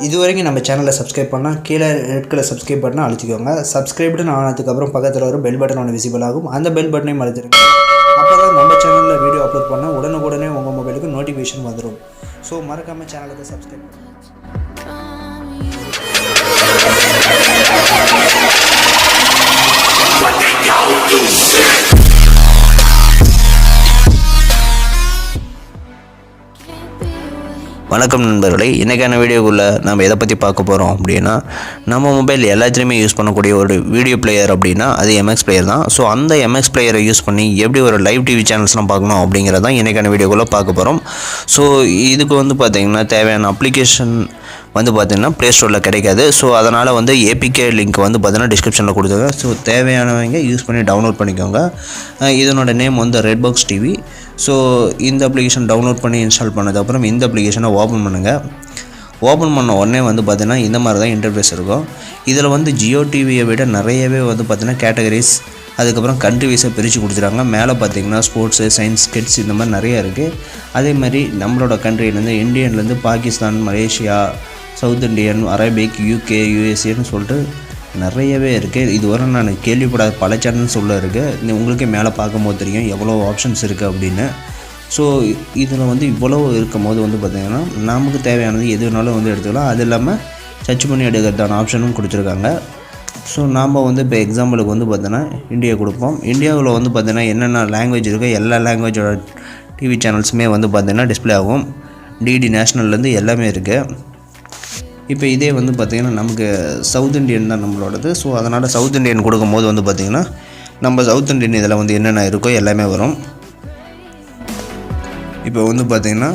இதுவரைக்கும் நம்ம சேனலை சப்ஸ்கிரைப் பண்ணால் கீழே ரெட் கலர் சப்ஸ்கிரைப் பட்டனை அழுத்திக்கோங்க. சப்ஸ்கிரைப்டுன்னு ஆனதுக்கப்புறம் பக்கத்தில் ஒரு பெல் பட்டன் ஒன்று விசிபிள் ஆகும். அந்த பெல் பட்டனையும் அழுத்திடுங்க. அப்போ தான் நம்ம சேனலில் வீடியோ அப்லோட் பண்ணால் உடனுக்குடனே உங்கள் மொபைலுக்கு நோட்டிஃபிகேஷன் வந்துடும். ஸோ மறக்காமல் சேனலுக்கு சப்ஸ்கிரைப் பண்ணுங்கள். வணக்கம் நண்பர்களே, இன்றைக்கான வீடியோக்குள்ளே நம்ம எதை பற்றி பார்க்க போகிறோம் அப்படின்னா, நம்ம மொபைல் எல்லாத்துலேயுமே யூஸ் பண்ணக்கூடிய ஒரு வீடியோ பிளேயர் அப்படின்னா அது எம்எக்ஸ் பிளேயர் தான். ஸோ அந்த எம்எக்ஸ் பிளேயரை யூஸ் பண்ணி எப்படி ஒரு லைவ் டிவி சேனல்ஸ்லாம் பார்க்கணும் அப்படிங்கிறதான் இன்றைக்கான வீடியோக்குள்ளே பார்க்க போகிறோம். ஸோ இதுக்கு பார்த்திங்கன்னா தேவையான அப்ளிகேஷன் பார்த்திங்கன்னா ப்ளே ஸ்டோரில் கிடைக்காது. ஸோ அதனால் ஏபிகே லிங்க் பார்த்திங்கன்னா டிஸ்கிரிப்ஷனில் கொடுத்துருங்க. ஸோ தேவையானவங்க யூஸ் பண்ணி டவுன்லோட் பண்ணிக்கோங்க. இதனோட name red box TV. So இந்த அப்ளிகேஷன் டவுன்லோட் பண்ணி இன்ஸ்டால் பண்ணதுக்கப்புறம் இந்த அப்ளிகேஷனை ஓப்பன் பண்ணுங்கள். ஓப்பன் பண்ண உடனே பார்த்திங்கன்னா இந்த மாதிரி தான் இன்டர்ஃபேஸ் இருக்கும். இதில் ஜியோ டிவியை விட நிறையவே பார்த்திங்கன்னா கேட்டகரிஸ், அதுக்கப்புறம் கண்ட்ரி வைஸை பிரித்து கொடுத்துருக்காங்க. மேலே பார்த்திங்கன்னா ஸ்போர்ட்ஸு, சயின்ஸ், கிட்ஸ் இந்த மாதிரி நிறையா இருக்குது. அதே மாதிரி நம்மளோட கண்ட்ரிலேருந்து இந்தியன்லேருந்து Pakistan, Malaysia, south Indian, Arabic, UK, யூஎஸ்ஏன்னு சொல்லிட்டு நிறையவே இருக்குது. இதுவரை நான் கேள்விப்படாத பல சேனல்ஸ் உள்ள இருக்குது. உங்களுக்கே மேலே பார்க்கும்போது தெரியும் எவ்வளோ ஆப்ஷன்ஸ் இருக்குது அப்படின்னு. ஸோ இதில் இவ்வளோ இருக்கும் போது பார்த்திங்கன்னா நமக்கு தேவையானது எது வேணாலும் எடுத்துக்கலாம். அது இல்லாமல் சர்ச் பண்ணி எடுக்கிறதான ஆப்ஷனும் கொடுத்துருக்காங்க. ஸோ நாம் இப்போ எக்ஸாம்பிளுக்கு பார்த்தோன்னா இந்தியா கொடுப்போம். இந்தியாவில் பார்த்திங்கன்னா என்னென்ன லாங்குவேஜ் இருக்கோ எல்லா லாங்குவேஜோட டிவி சேனல்ஸுமே பார்த்திங்கன்னா டிஸ்பிளே ஆகும். டிடி நேஷ்னல்லேருந்து எல்லாமே இருக்குது. இப்போ இதே பார்த்திங்கன்னா நமக்கு சவுத் இண்டியன் தான் நம்மளோடது. ஸோ அதனால் சவுத் இண்டியன் கொடுக்கும்போது பார்த்திங்கன்னா நம்ம சவுத் இண்டியன் இதில் என்னென்ன இருக்கோ எல்லாமே வரும். இப்போ பார்த்திங்கன்னா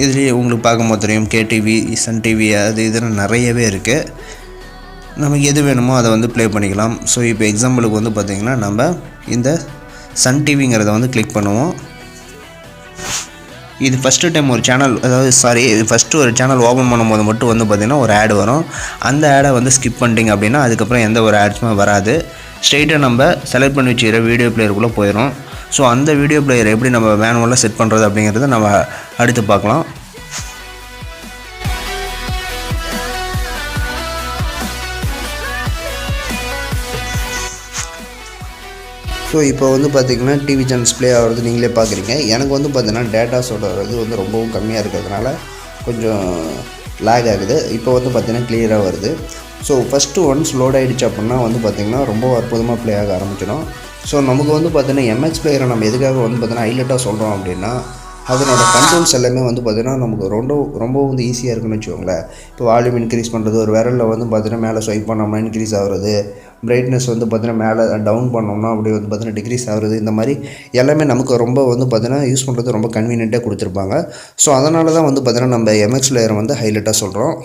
இதுலேயே உங்களுக்கு பார்க்கும்போது தெரியும் கேடிவி, சன் டிவி, அது இதெல்லாம் நிறையவே இருக்குது. நமக்கு எது வேணுமோ அதை ப்ளே பண்ணிக்கலாம். ஸோ இப்போ எக்ஸாம்பிளுக்கு பார்த்திங்கன்னா நம்ம இந்த சன் டிவிங்கிறத கிளிக் பண்ணுவோம். இது ஃபஸ்ட்டு டைம் ஒரு சேனல், ஃபஸ்ட்டு ஒரு சேனல் ஓப்பன் பண்ணும்போது மட்டும் பார்த்திங்கன்னா ஒரு ஆட் வரும். அந்த ஆடை ஸ்கிப் பண்ணிட்டீங்க அப்படின்னா அதுக்கப்புறம் எந்த ஒரு ஆட்ஸுமே வராது. ஸ்ட்ரெயிட்டாக நம்ம செலக்ட் பண்ணி வச்சுக்கிற வீடியோ பிளேயருக்குள்ளே போயிடும். ஸோ அந்த வீடியோ பிளேயர் எப்படி நம்ம மேனுவலாக செட் பண்ணுறது அப்படிங்கிறத நம்ம அடுத்து பார்க்கலாம். ஸோ இப்போ பார்த்திங்கன்னா டிவி சேனல்ஸ் ப்ளே ஆகிறது நீங்களே பார்க்குறீங்க. எனக்கு பார்த்திங்கன்னா டேட்டாஸோட இது ரொம்பவும் கம்மியாக இருக்கிறதுனால கொஞ்சம் லேக் ஆகுது. இப்போ பார்த்திங்கன்னா கிளியராக வருது. ஸோ ஃபஸ்ட்டு ஒன்ஸ் லோட் ஆகிடுச்சு அப்படின்னா பார்த்திங்கன்னா ரொம்ப அற்புதமாக ப்ளே ஆக ஆரம்பிச்சிடும். ஸோ நமக்கு பார்த்திங்கன்னா எம்எக்ஸ் பிளேயரை நம்ம எதுக்காக பார்த்திங்கன்னா ஹைலைட்டாக சொல்கிறோம் அப்படின்னா அதனோட கண்ட்ரோல்ஸ் எல்லாமே பார்த்திங்கன்னா நமக்கு ரொம்ப ஈஸியாக இருக்குன்னு வச்சுக்கோங்களேன். இப்போ வால்யூம் இன்க்ரீஸ் பண்ணுறது, ஒரு விரலில் பார்த்திங்கன்னா மேலே ஸ்வைப் பண்ணோம்னா இன்க்ரீஸ் ஆகுறது, பிரைட்னஸ் பார்த்திங்கன்னா மேலே டவுன் பண்ணோம்னா அப்படி பார்த்திங்கன்னா டிக்ரீஸ் ஆகுறது, இந்த மாதிரி எல்லாமே நமக்கு ரொம்ப பார்த்திங்கன்னா யூஸ் பண்ணுறது ரொம்ப கன்வீனியண்ட்டாக கொடுத்துருப்பாங்க. ஸோ அதனால தான் பார்த்திங்கன்னா நம்ம எம்எக்ஸ் பிளேயரை ஹைலைட்டாக சொல்கிறோம்.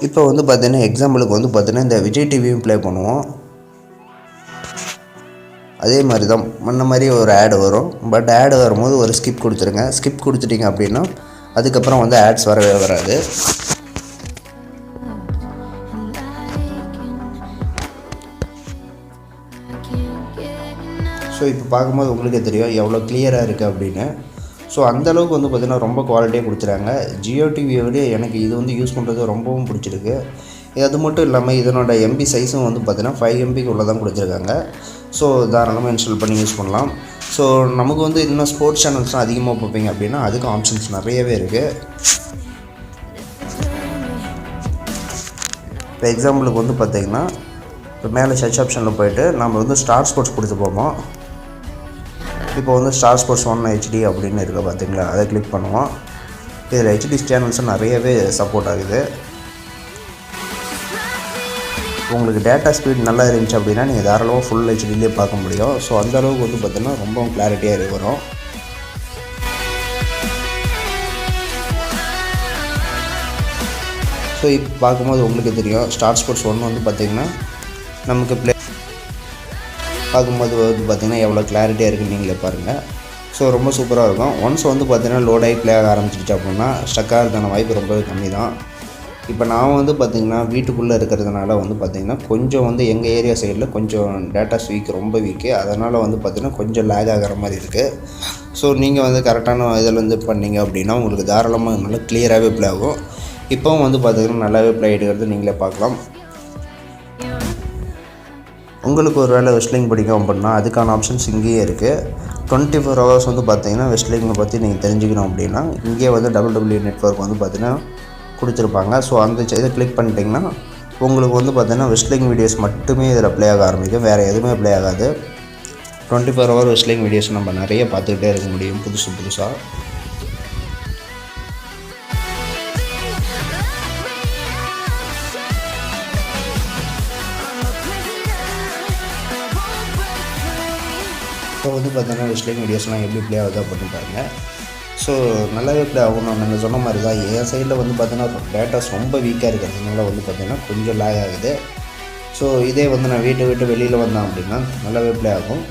இப்போ பார்த்திங்கன்னா எக்ஸாம்பிளுக்கு பார்த்திங்கன்னா இந்த விஜய் டிவியும் ப்ளே பண்ணுவோம். அதே மாதிரி தான் முன்ன மாதிரி ஒரு ஆடு வரும். பட் ஆடு வரும்போது ஒரு ஸ்கிப் கொடுத்துருங்க. ஸ்கிப் கொடுத்துட்டிங்க அப்படின்னா அதுக்கப்புறம் ஆட்ஸ் வரவே வராது. ஸோ இப்போ பார்க்கும்போது உங்களுக்கே தெரியும் எவ்வளோ கிளியராக இருக்குது அப்படின்னு. ஸோ அந்தளவுக்கு பார்த்திங்கன்னா ரொம்ப குவாலிட்டியாக கொடுத்துறாங்க. ஜியோ டிவியை விட எனக்கு இது யூஸ் பண்ணுறது ரொம்பவும் பிடிச்சிருக்கு. அது மட்டும் இல்லாமல் இதனோட எம்பி சைஸும் பார்த்திங்கன்னா 5 MBக்கு உள்ள தான் கொடுத்துருக்காங்க. ஸோ தாராளமாக இன்ஸ்டால் பண்ணி யூஸ் பண்ணலாம். ஸோ நமக்கு இன்னும் ஸ்போர்ட்ஸ் சேனல்ஸ்லாம் அதிகமாக பார்ப்பீங்க அப்படின்னா அதுக்கு ஆப்ஷன்ஸ் நிறையவே இருக்குது. இப்போ எக்ஸாம்பிளுக்கு பார்த்திங்கன்னா இப்போ மேலே சர்ச் ஆப்ஷனில் போய்ட்டு நம்ம ஸ்டார் ஸ்போர்ட்ஸ் கொடுத்து போவோம். இப்போ ஸ்டார் ஸ்போர்ட்ஸ் 1 HD அப்படின்னு இருக்குது பார்த்திங்களா, அதை கிளிக் பண்ணுவோம். இதில் HD சேனல்ஸும் நிறையவே சப்போர்ட் ஆகுது. உங்களுக்கு டேட்டா ஸ்பீட் நல்லா இருந்துச்சு அப்படின்னா நீங்கள் தாராளமாக ஃபுல் ஹெச்டிலே பார்க்க முடியும். ஸோ அந்தளவுக்கு பார்த்திங்கன்னா ரொம்ப கிளாரிட்டியாக வரும். ஸோ இப்போ பார்க்கும்போது உங்களுக்கு தெரியும் ஸ்டார் ஸ்போர்ட்ஸ் 1 பார்த்திங்கன்னா நமக்கு ப்ளே பார்க்கும்போது பார்த்திங்கன்னா எவ்வளோ கிளாரிட்டியாக இருக்குன்னு நீங்களே பாருங்கள். ஸோ ரொம்ப சூப்பராக இருக்கும். ஒன்ஸ் பார்த்திங்கன்னா லோட் ஆகி ப்ளே ஆக ஆரம்பிச்சிருச்சு அப்படின்னா ஸ்டக்காக இருக்கிறதான வாய்ப்பு ரொம்பவே கம்மி தான். இப்போ நான் பார்த்திங்கன்னா வீட்டுக்குள்ளே இருக்கிறதுனால பார்த்திங்கன்னா கொஞ்சம் எங்கள் ஏரியா சைடில் கொஞ்சம் டேட்டா வீக், ரொம்ப வீக்கு. அதனால் பார்த்திங்கன்னா கொஞ்சம் லேக் ஆகிற மாதிரி இருக்குது. ஸோ நீங்கள் வந்து கரெக்டான இதில் வந்து பண்ணிங்க அப்படின்னா உங்களுக்கு தாராளமாக நல்லா கிளியராகவே ப்ளே ஆகும். இப்போவும் வந்து பார்த்திங்கன்னா நல்லாவே ப்ளே ஆகிடுகிறது நீங்களே பார்க்கலாம். உங்களுக்கு ஒரு வேளை வெஸ்ட்லிங் பிடிக்கும் அப்படின்னா அதுக்கான ஆப்ஷன்ஸ் இங்கேயே இருக்குது. 24 hours வந்து பார்த்திங்கன்னா வெஸ்ட்லிங்கை பற்றி நீங்கள் தெரிஞ்சுக்கணும் அப்படின்னா இங்கேயே வந்து WW நெட்வொர்க் வந்து பார்த்திங்கன்னா கொடுத்துருப்பாங்க. ஸோ அந்த இதை கிளிக் பண்ணிட்டிங்கன்னா உங்களுக்கு வந்து பார்த்திங்கன்னா வெஸ்ட்லிங் வீடியோஸ் மட்டுமே இதில் ப்ளே ஆக ஆரம்பிக்கும், வேறு எதுவுமே ப்ளே ஆகாது. 24 hour வெஸ்ட்லிங் வீடியோஸ் நம்ம நிறைய பார்த்துக்கிட்டே இருக்க முடியும் புதுசாக. இப்போ வந்து பார்த்தீங்கன்னா வெஸ்ட்லிங் வீடியோஸ்லாம் எப்படி ப்ளே ஆகுது அப்படின்னு பாருங்கள். ஸோ நல்லாவே ப்ளே ஆகும். நான் சொன்ன மாதிரி தான் என் சைடில் வந்து பார்த்தீங்கன்னா டேட்டாஸ் ரொம்ப வீக்காக இருக்கிறதுனால வந்து பார்த்திங்கன்னா கொஞ்சம் லேக் ஆகுது. ஸோ இதே வந்து நான் வீட்டை விட்டு வெளியில் வந்தேன் அப்படின்னா நல்லாவே ப்ளே ஆகும்.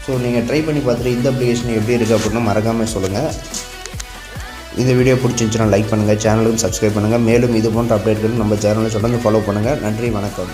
ஸோ நீங்கள் ட்ரை பண்ணி பார்த்துட்டு இந்த அப்ளிகேஷன் எப்படி இருக்குது அப்படின்னா மறக்காமல் சொல்லுங்கள். இந்த வீடியோ பிடிச்சிருந்துச்சுன்னா லைக் பண்ணுங்கள், சேனலுக்கும் சப்ஸ்கிரைப் பண்ணுங்கள். மேலும் இது போன்ற அப்டேட்களும் நம்ம சேனலை தொடர்ந்து ஃபாலோ பண்ணுங்கள். நன்றி, வணக்கம்.